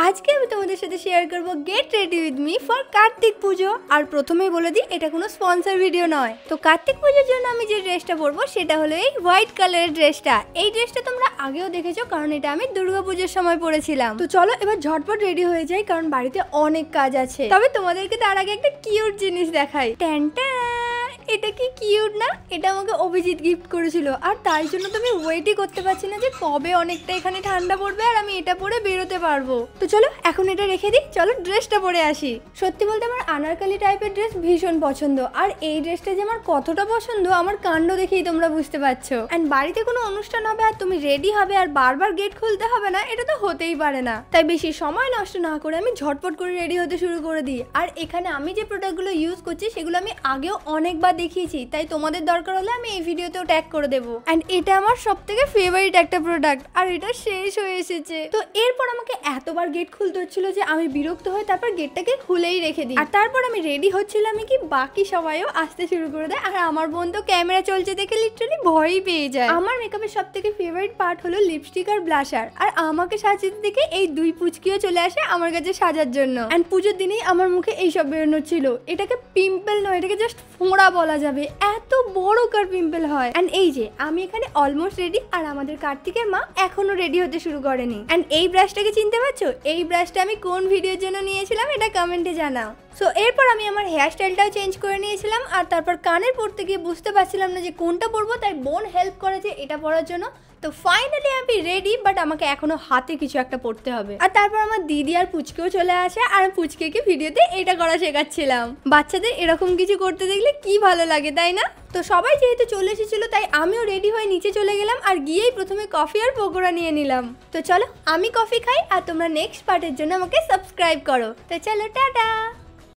আজকে আমি তোমাদের সাথে শেয়ার করব get ready with me for Kartik পুজো। আর প্রথমেই বলে দিই, এটা কোনো স্পন্সর ভিডিও নয়। তো কার্তিক পুজোর জন্য আমি যে ড্রেসটা পরবো সেটা হলো এই হোয়াইট কালারের ড্রেসটা। এই ড্রেসটা তোমরা আগেও দেখেছো, কারণ এটা আমি দুর্গাপুজোর সময় পরেছিলাম। তো চলো এবার ঝটপট রেডি হয়ে যাই, কারণ বাড়িতে অনেক কাজ আছে। তবে তোমাদেরকে তার আগে একটা কিউট জিনিস দেখাই। এটা কি কিউট না? এটা আমাকে অভিজিৎ গিফট করেছিল, আর তাই জন্য তো আমি ওয়েটই করতে পারছি না যে কবে অনেকটা এখানে ঠান্ডা পড়বে আর আমি এটা পরে বেরোতে পারবো। তো চলো এখন এটা রেখে দিই, চলো ড্রেসটা পরে আসি। সত্যি বলতে আমার আনারকলি টাইপের ড্রেস ভীষণ পছন্দ, আর এই ড্রেসটা যে আমার কতটা পছন্দ আমার কাণ্ড দেখেই তোমরা বুঝতে পারছো। এন্ড বাড়িতে কোনো অনুষ্ঠান হবে আর তুমি রেডি হবে আর বারবার গেট খুলতে হবে না, এটা তো হতেই পারে না। তাই বেশি সময় নষ্ট না করে আমি ঝটপট করে রেডি হতে শুরু করে দিই। আর এখানে আমি যে প্রোডাক্টগুলো ইউজ করছি সেগুলো আমি আগেও অনেকবার দেখিয়েছি, তাই তোমাদের দরকার হলে আমি এই ভিডিওতেও ট্যাগ করে দেবো। এন্ড এটা আমার সবথেকে ফেভারিট একটা প্রোডাক্ট, আর এটা শেষ হয়ে এসেছে। তো এরপর আমাকে এতবার গেট খুলতে হচ্ছিল যে আমি বিরক্ত হয়ে তারপর গেটটাকে খুলেই রেখে দিই। আর তারপর আমি রেডি হচ্ছিলাম কি বাকি সবাইও আসতে শুরু করে দেয়, আর আমার বোন তো ক্যামেরা চলছে দেখে লিটারালি ভয়ই পেয়ে যায়। আমার মেকআপের সবথেকে ফেভারিট পার্ট হলো লিপস্টিক আর ব্লাশার, আর আমাকে সাজাতে দেখে এই দুই পুচকিও চলে আসে আমার কাছে সাজার জন্য। এন্ড পুজোর দিনেই আমার মুখে এইসব বেরোনো ছিল। এটাকে পিম্পল নয়, এটাকে জাস্ট ফোঁড়া বলা যাবে, এত বড় কার পিম্পল হয়। এন্ড এই যে আমি এখানে অলমোস্ট রেডি, আর আমাদের কার্তিকের মা এখনো রেডি হতে শুরু করেনি। এন্ড এই ব্রাশটাকে চিনতে পারছো? এই ব্রাশটা আমি কোন ভিডিওর জন্য নিয়েছিলাম এটা কমেন্টে জানাও। সো এরপর আমি আমার হেয়ার স্টাইলটাও চেঞ্জ করে নিয়েছিলাম, আর তারপর কানের পরতে গিয়ে বুঝতে পারছিলাম না যে কোনটা পরবো, তাই বোন হেল্প করেছে এটা পরার জন্য। তো ফাইনালি আমি রেডি, বাট আমাকে এখনো হাতে কিছু একটা পড়তে হবে। আর তারপর আমার দিদি আর পুচকেও চলে আসে, আর আমি পুচকেকে ভিডিওতে এটা করা শেখাচ্ছিলাম। বাচ্চাদের এরকম কিছু করতে দেখলে কি ভালো লাগে, তাই না? তো সবাই যেহেতু চলে এসেছিল তাই আমিও রেডি হয়ে নিচে চলে গেলাম, আর গিয়েই প্রথমে কফি আর পকোড়া নিয়ে নিলাম। তো চলো আমি কফি খাই, আর তোমরা নেক্সট পার্টের জন্য আমাকে সাবস্ক্রাইব করো। তো চলো টাটা।